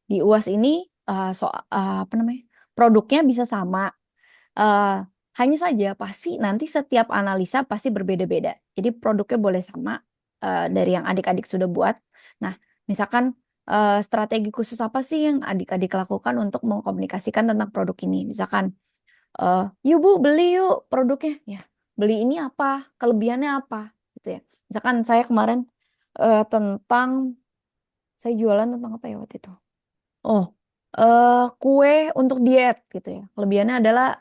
Di UAS ini apa namanya? Produknya bisa sama. Eh, Hanya saja pasti nanti setiap analisa pasti berbeda-beda. Jadi produknya boleh sama dari yang adik-adik sudah buat. Nah, misalkan strategi khusus apa sih yang adik-adik lakukan untuk mengkomunikasikan tentang produk ini? Misalkan, yuk Bu, beli yuk produknya. Ya, beli ini apa? Kelebihannya apa? Gitu ya. Misalkan saya kemarin tentang saya jualan tentang apa ya waktu itu? Oh, kue untuk diet gitu ya. Kelebihannya adalah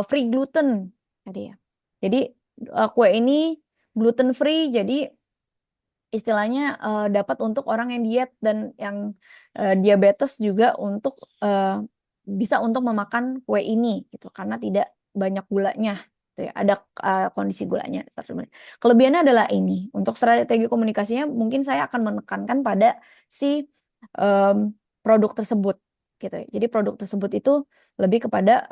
free gluten tadi ya. Jadi kue ini gluten free, jadi istilahnya dapat untuk orang yang diet dan yang diabetes juga untuk bisa untuk memakan kue ini gitu karena tidak banyak gulanya gitu ya. Ada kondisi gulanya. Kelebihannya adalah ini. Untuk strategi komunikasinya mungkin saya akan menekankan pada si em, produk tersebut gitu ya. Jadi produk tersebut itu lebih kepada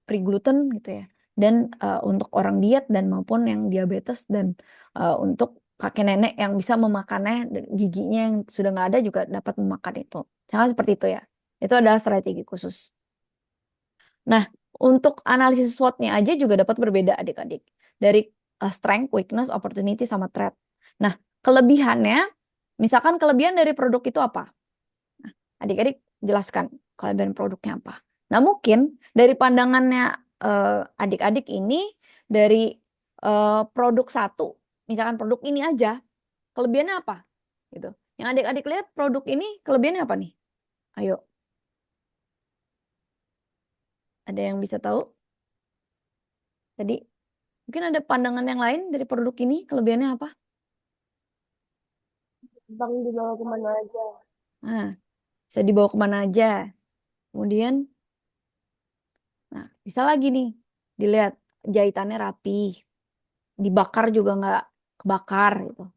free gluten gitu ya. Dan untuk orang diet dan maupun yang diabetes dan untuk kakek nenek yang bisa memakannya, giginya yang sudah nggak ada juga dapat memakan itu. Sangat seperti itu ya. Itu adalah strategi khusus. Nah, untuk analisis SWOT-nya aja juga dapat berbeda adik-adik. Dari strength, weakness, opportunity, sama threat. Nah, kelebihannya, misalkan kelebihan dari produk itu apa? Nah, adik-adik jelaskan kelebihan produknya apa. Nah, mungkin dari pandangannya adik-adik ini, dari produk satu, misalkan produk ini aja, kelebihannya apa? Gitu. Yang adik-adik lihat produk ini kelebihannya apa nih? Ayo, ada yang bisa tahu? Tadi mungkin ada pandangan yang lain dari produk ini, kelebihannya apa? Bang dibawa kemana aja. Nah, bisa dibawa kemana aja. Kemudian, nah, bisa lagi nih, dilihat jahitannya rapi, dibakar juga nggak kebakar gitu.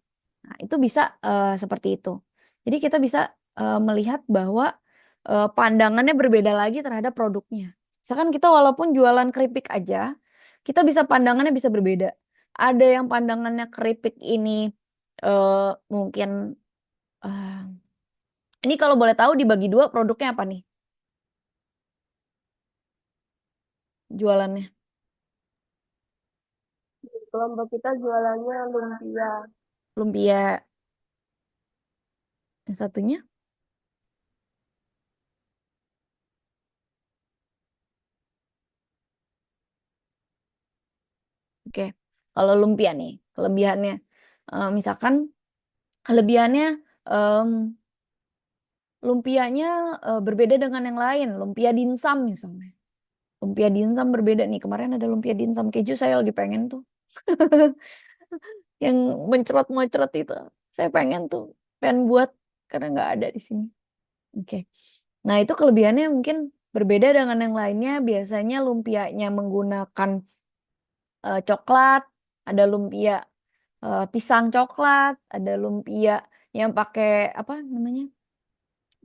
Nah, itu bisa seperti itu. Jadi kita bisa melihat bahwa pandangannya berbeda lagi terhadap produknya. Misalkan kita walaupun jualan keripik aja, kita bisa pandangannya bisa berbeda. Ada yang pandangannya keripik ini mungkin eh, ini kalau boleh tahu dibagi dua produknya apa nih jualannya? Kelompok kita jualannya lumpia. Lumpia, yang satunya. Oke. Kalau lumpia nih, kelebihannya misalkan kelebihannya em, lumpianya berbeda dengan yang lain. Lumpia dimsum misalnya. Lumpia dimsum berbeda nih. Kemarin ada lumpia dimsum keju, saya lagi pengen tuh. Yang mencerot-mencerot itu. Saya pengen tuh. Pengen buat karena nggak ada di sini. Oke. Nah, itu kelebihannya mungkin berbeda dengan yang lainnya. Biasanya lumpianya menggunakan coklat, ada lumpia pisang coklat, ada lumpia yang pakai apa namanya?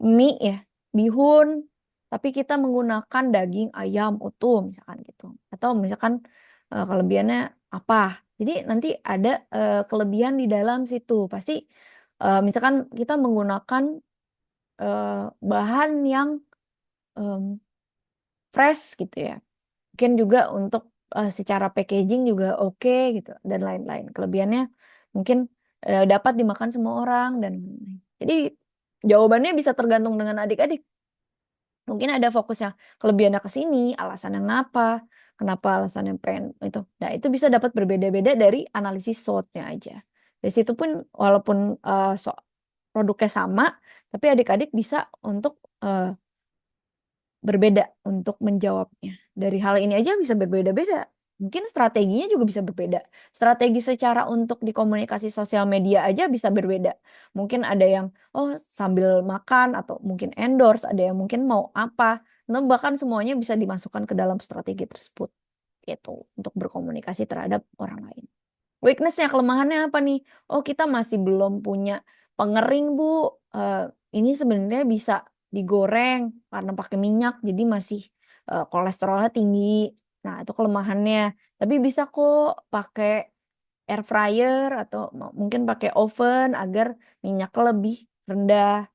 Mie ya, bihun, tapi kita menggunakan daging ayam utuh misalkan gitu. Atau misalkan kelebihannya apa? Jadi nanti ada kelebihan di dalam situ. Pasti misalkan kita menggunakan bahan yang em, fresh gitu ya. Mungkin juga untuk secara packaging juga oke gitu dan lain-lain. Kelebihannya mungkin dapat dimakan semua orang dan lain-lain. Jadi jawabannya bisa tergantung dengan adik-adik. Mungkin ada fokusnya kelebihannya ke sini, alasannya ngapa, kenapa alasannya pengen itu. Nah, itu bisa dapat berbeda-beda dari analisis SWOT-nya aja. Dari situ pun walaupun produknya sama, tapi adik-adik bisa untuk berbeda untuk menjawabnya. Dari hal ini aja bisa berbeda-beda. Mungkin strateginya juga bisa berbeda. Strategi secara untuk di komunikasi sosial media aja bisa berbeda. Mungkin ada yang sambil makan atau mungkin endorse, ada yang mungkin mau apa. Nah, bahkan semuanya bisa dimasukkan ke dalam strategi tersebut gitu untuk berkomunikasi terhadap orang lain. Weaknessnya, kelemahannya apa nih? Oh, kita masih belum punya pengering, Bu. Eh, ini sebenarnya bisa digoreng karena pakai minyak, jadi masih kolesterolnya tinggi. Nah, itu kelemahannya. Tapi bisa kok pakai air fryer atau mungkin pakai oven agar minyaknya lebih rendah.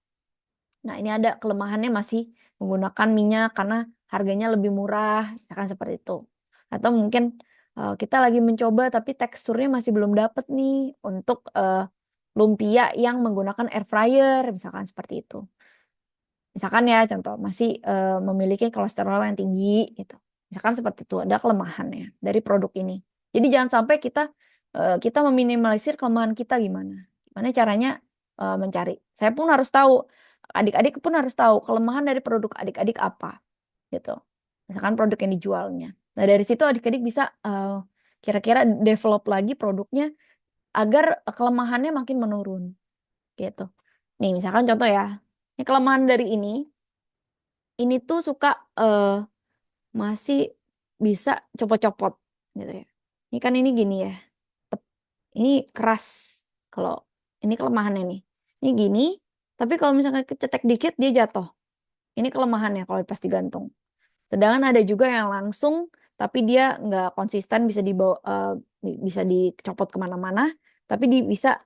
Nah, ini ada kelemahannya masih menggunakan minyak karena harganya lebih murah, misalkan seperti itu. Atau mungkin kita lagi mencoba tapi teksturnya masih belum dapet nih untuk lumpia yang menggunakan air fryer, misalkan seperti itu. Misalkan ya contoh masih memiliki kolesterol yang tinggi gitu. Misalkan seperti itu ada kelemahannya dari produk ini. Jadi jangan sampai kita meminimalisir kelemahan kita gimana. Gimana caranya mencari. Saya pun harus tahu, adik-adik pun harus tahu kelemahan dari produk adik-adik apa gitu. Misalkan produk yang dijualnya. Nah, dari situ adik-adik bisa kira-kira develop lagi produknya agar kelemahannya makin menurun gitu. Nih, misalkan contoh ya. Ini kelemahan dari ini tuh suka masih bisa copot-copot gitu ya. Ini kan ini gini ya. Ini keras. Kalau ini kelemahannya nih. Ini gini, tapi kalau misalnya kecetek dikit dia jatuh. Ini kelemahannya kalau pas digantung. Sedangkan ada juga yang langsung, tapi dia nggak konsisten bisa dibawa, bisa dicopot kemana-mana, tapi bisa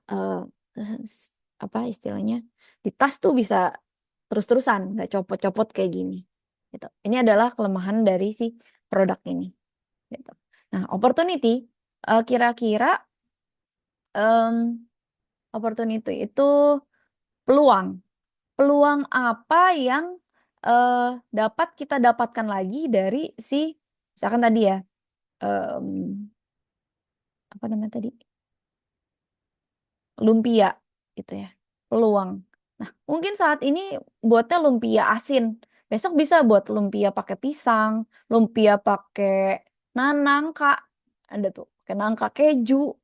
apa istilahnya di tas tuh bisa terus-terusan, nggak copot-copot kayak gini. Gitu. Ini adalah kelemahan dari si produk ini. Gitu. Nah, opportunity kira-kira em, opportunity itu peluang. Peluang apa yang dapat kita dapatkan lagi dari si misalkan tadi ya em, apa namanya tadi lumpia gitu ya peluang. Nah mungkin saat ini buatnya lumpia asin, besok bisa buat lumpia pakai pisang, lumpia pakai nangka, ada tuh pakai nangka keju.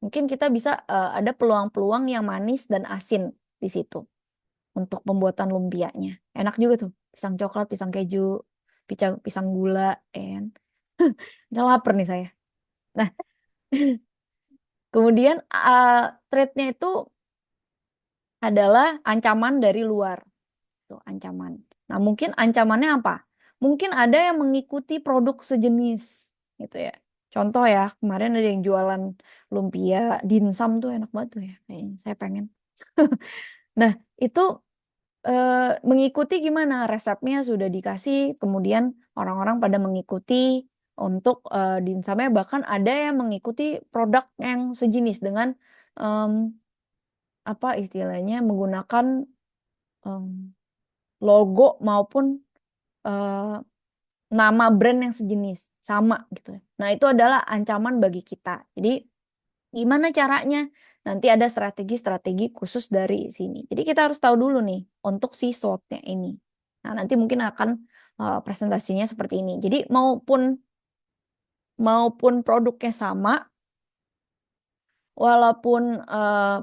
Mungkin kita bisa ada peluang-peluang yang manis dan asin di situ untuk pembuatan lumpianya. Enak juga tuh, pisang coklat, pisang keju, pisang gula, and udah lapar nih saya. Nah, kemudian trade-nya itu adalah ancaman dari luar. Tuh, ancaman. Nah, mungkin ancamannya apa? Mungkin ada yang mengikuti produk sejenis gitu ya. Contoh ya, kemarin ada yang jualan lumpia dimsum tuh enak banget tuh ya. Kayaknya saya pengen. Nah, itu mengikuti gimana resepnya sudah dikasih, kemudian orang-orang pada mengikuti untuk dimsumnya, bahkan ada yang mengikuti produk yang sejenis dengan em, apa istilahnya menggunakan em, logo maupun eh, nama brand yang sejenis sama gitu. Nah itu adalah ancaman bagi kita. Jadi gimana caranya? Nanti ada strategi-strategi khusus dari sini. Jadi kita harus tahu dulu nih untuk si SWOT-nya ini. Nah, nanti mungkin akan presentasinya seperti ini. Jadi maupun produknya sama, walaupun eh,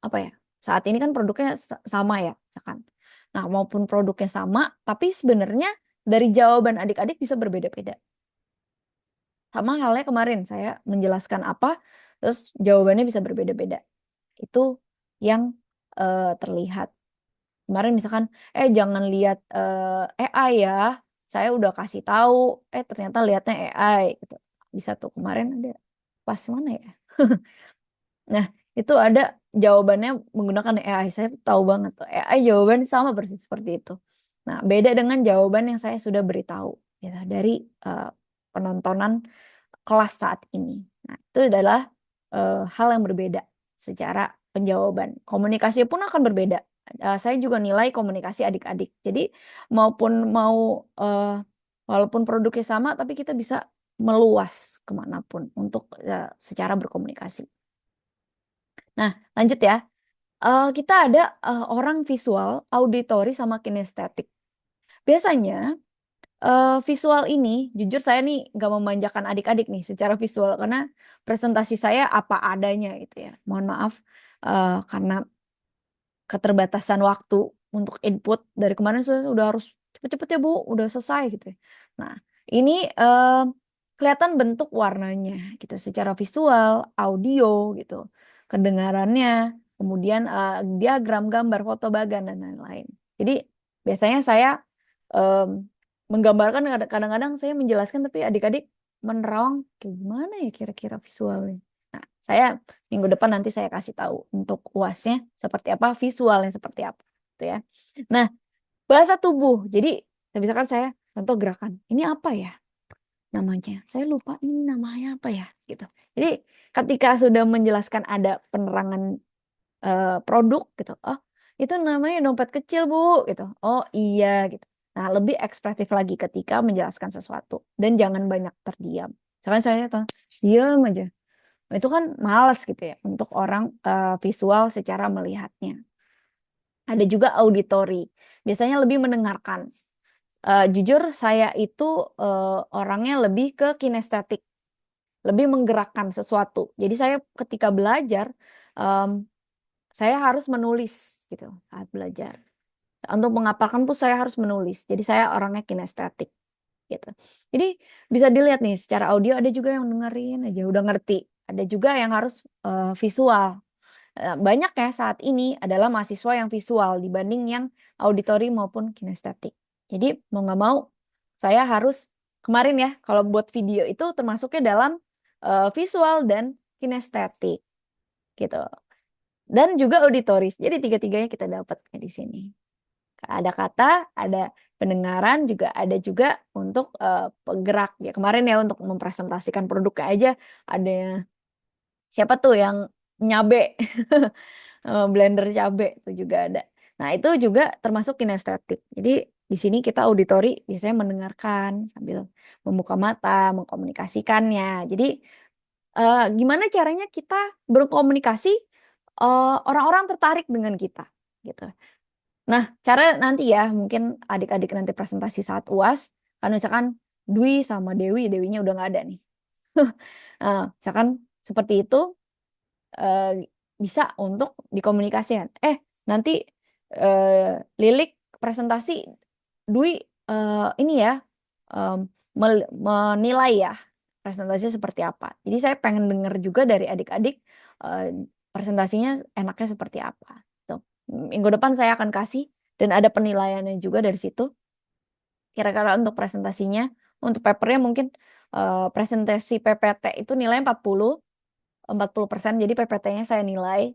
apa ya? Saat ini kan produknya sama ya, misalkan. Nah, maupun produknya sama, tapi sebenarnya dari jawaban adik-adik bisa berbeda-beda. Sama halnya kemarin saya menjelaskan apa, terus jawabannya bisa berbeda-beda. Itu yang terlihat. Kemarin misalkan, jangan lihat AI ya, saya udah kasih tahu, ternyata lihatnya AI. Gitu. Bisa tuh kemarin ada pas mana ya? Nah, itu ada jawabannya menggunakan AI. Saya tahu banget tuh. AI jawaban sama persis seperti itu. Nah, beda dengan jawaban yang saya sudah beritahu gitu, dari penontonan kelas saat ini. Nah, itu adalah hal yang berbeda secara penjawaban. Komunikasi pun akan berbeda. Saya juga nilai komunikasi adik-adik. Jadi walaupun produknya sama, tapi kita bisa meluas kemanapun untuk secara berkomunikasi. Nah, lanjut ya. Kita ada orang visual, auditory, sama kinestetik. Biasanya visual ini, jujur saya nih nggak memanjakan adik-adik nih secara visual karena presentasi saya apa adanya gitu ya. Mohon maaf karena keterbatasan waktu untuk input dari kemarin sudah harus cepet-cepet ya Bu, udah selesai gitu ya. Nah, ini kelihatan bentuk warnanya gitu secara visual, audio gitu, kedengarannya, kemudian diagram, gambar, foto bagan dan lain-lain. Jadi biasanya saya em, menggambarkan kadang-kadang saya menjelaskan tapi adik-adik menerawang kayak gimana ya kira-kira visualnya. Saya minggu depan nanti saya kasih tahu untuk UASnya seperti apa, visualnya seperti apa. gitu ya. Nah, bahasa tubuh. Jadi, misalkan saya contoh gerakan. Ini apa ya namanya? Saya lupa ini namanya apa ya gitu. Jadi, ketika sudah menjelaskan ada penerangan produk gitu. Oh, itu namanya dompet kecil, Bu, gitu. Oh, iya gitu. Nah, lebih ekspresif lagi ketika menjelaskan sesuatu dan jangan banyak terdiam. Misalkan saya tuh diam aja. Itu kan males gitu ya untuk orang visual secara melihatnya. Ada juga auditory. Biasanya lebih mendengarkan. Jujur saya itu orangnya lebih ke kinestetik, lebih menggerakkan sesuatu. Jadi saya ketika belajar em, saya harus menulis gitu saat belajar. Untuk mengapakan pun saya harus menulis. Jadi saya orangnya kinestetik gitu. Jadi bisa dilihat nih secara audio ada juga yang dengerin aja udah ngerti. Ada juga yang harus visual. Banyak ya saat ini adalah mahasiswa yang visual dibanding yang auditori maupun kinestetik. Jadi mau nggak mau saya harus kemarin ya kalau buat video itu termasuknya dalam visual dan kinestetik gitu. Dan juga auditoris. Jadi tiga-tiganya kita dapat di sini. Ada kata, ada pendengaran, juga ada juga untuk penggerak. Ya kemarin ya untuk mempresentasikan produknya aja ada siapa tuh yang nyabe blender cabe itu juga ada. Nah, itu juga termasuk kinestetik. Jadi di sini kita auditori biasanya mendengarkan sambil membuka mata, mengkomunikasikannya. Jadi gimana caranya kita berkomunikasi orang-orang tertarik dengan kita gitu. Nah, cara nanti ya mungkin adik-adik nanti presentasi saat UAS kan misalkan Dwi sama Dewi, Dewinya udah nggak ada nih. Misalkan seperti itu eh, bisa untuk dikomunikasikan. Nanti Lilik presentasi Dwi ini ya em, menilai ya presentasinya seperti apa. Jadi saya pengen dengar juga dari adik-adik eh, presentasinya enaknya seperti apa. Tuh. Minggu depan saya akan kasih dan ada penilaiannya juga dari situ. Kira-kira untuk presentasinya, untuk papernya mungkin presentasi PPT itu nilai 40%. Jadi PPT-nya saya nilai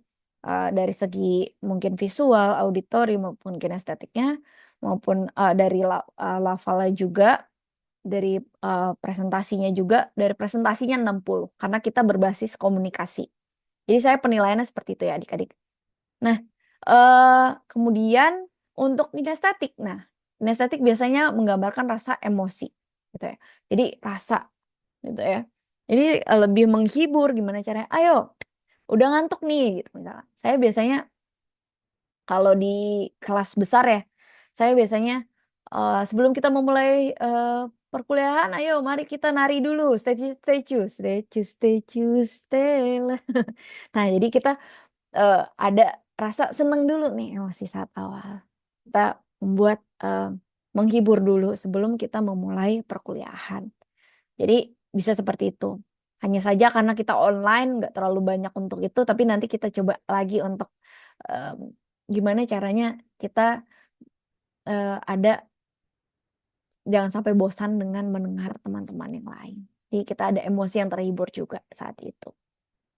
dari segi mungkin visual, auditori maupun kinestetiknya, maupun dari lafalnya juga, dari presentasinya juga, dari presentasinya 60 karena kita berbasis komunikasi. Jadi saya penilaiannya seperti itu ya adik-adik. Nah, kemudian untuk kinestetik, nah kinestetik biasanya menggambarkan rasa emosi, gitu ya. Jadi rasa, gitu ya. Jadi lebih menghibur gimana caranya. Ayo, udah ngantuk nih, gitu misalnya. Saya biasanya kalau di kelas besar ya, saya biasanya sebelum kita memulai perkuliahan, ayo mari kita nari dulu, statue, statue, statue, statue, stella. Nah, jadi kita ada rasa seneng dulu nih emosi saat awal. Kita membuat menghibur dulu sebelum kita memulai perkuliahan. Jadi bisa seperti itu. Hanya saja karena kita online nggak terlalu banyak untuk itu, tapi nanti kita coba lagi untuk em, gimana caranya kita ada jangan sampai bosan dengan mendengar teman-teman yang lain. Jadi kita ada emosi yang terhibur juga saat itu.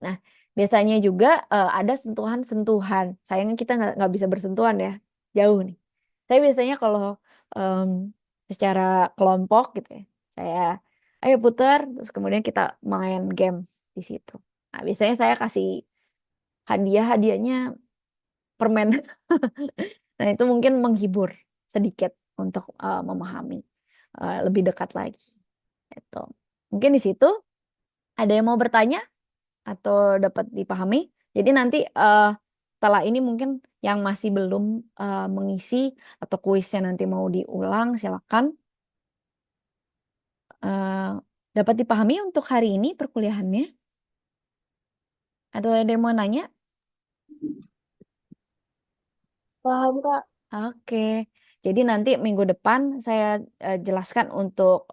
Nah, biasanya juga ada sentuhan-sentuhan. Sayangnya kita nggak bisa bersentuhan ya, jauh nih. Saya biasanya kalau em, secara kelompok gitu ya, saya ayo putar, terus kemudian kita main game di situ. Nah, biasanya saya kasih hadiahnya permen. Nah, itu mungkin menghibur sedikit untuk memahami lebih dekat lagi. Itu. Mungkin di situ ada yang mau bertanya atau dapat dipahami. Jadi nanti setelah ini mungkin yang masih belum mengisi atau kuisnya nanti mau diulang, silakan. Eh, Dapat dipahami untuk hari ini perkuliahannya? Atau ada yang mau nanya? Paham, Kak? Oke, jadi nanti minggu depan saya jelaskan untuk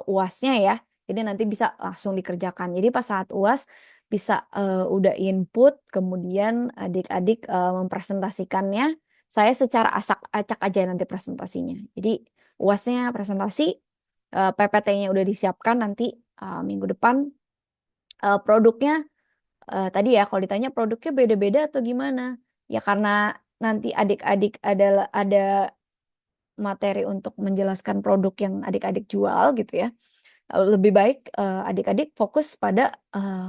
UASnya ya. Jadi nanti bisa langsung dikerjakan. Jadi pas saat UAS bisa udah input, kemudian adik-adik mempresentasikannya. Saya secara acak aja nanti presentasinya. Jadi UASnya presentasi, PPT-nya udah disiapkan nanti minggu depan. Produknya tadi ya kalau ditanya produknya beda-beda atau gimana? Ya karena nanti adik-adik ada materi untuk menjelaskan produk yang adik-adik jual gitu ya. Lebih baik adik-adik fokus pada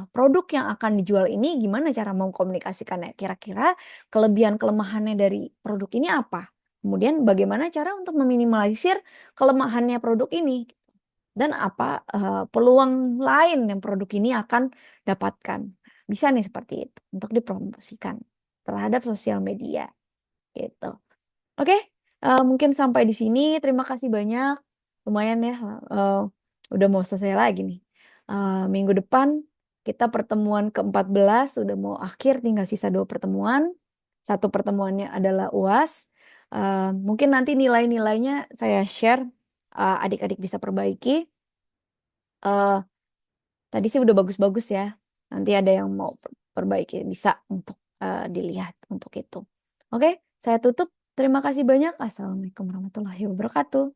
produk yang akan dijual ini gimana cara mengkomunikasikannya. Kira-kira kelebihan kelemahannya dari produk ini apa? Kemudian bagaimana cara untuk meminimalisir kelemahannya produk ini dan apa peluang lain yang produk ini akan dapatkan. Bisa nih seperti itu untuk dipromosikan terhadap sosial media gitu. Oke, mungkin sampai di sini. Terima kasih banyak. Lumayan ya, eh, udah mau selesai lagi nih. Minggu depan kita pertemuan ke-14 udah mau akhir, tinggal sisa 2 pertemuan. Satu pertemuannya adalah UAS. Mungkin nanti nilai-nilainya saya share, adik-adik bisa perbaiki. Eh, Tadi sih udah bagus-bagus ya. Nanti ada yang mau perbaiki, bisa untuk dilihat untuk itu. Oke, saya tutup. Terima kasih banyak. Assalamualaikum warahmatullahi wabarakatuh.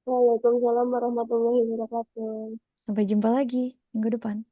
Waalaikumsalam warahmatullahi wabarakatuh. Sampai jumpa lagi minggu depan.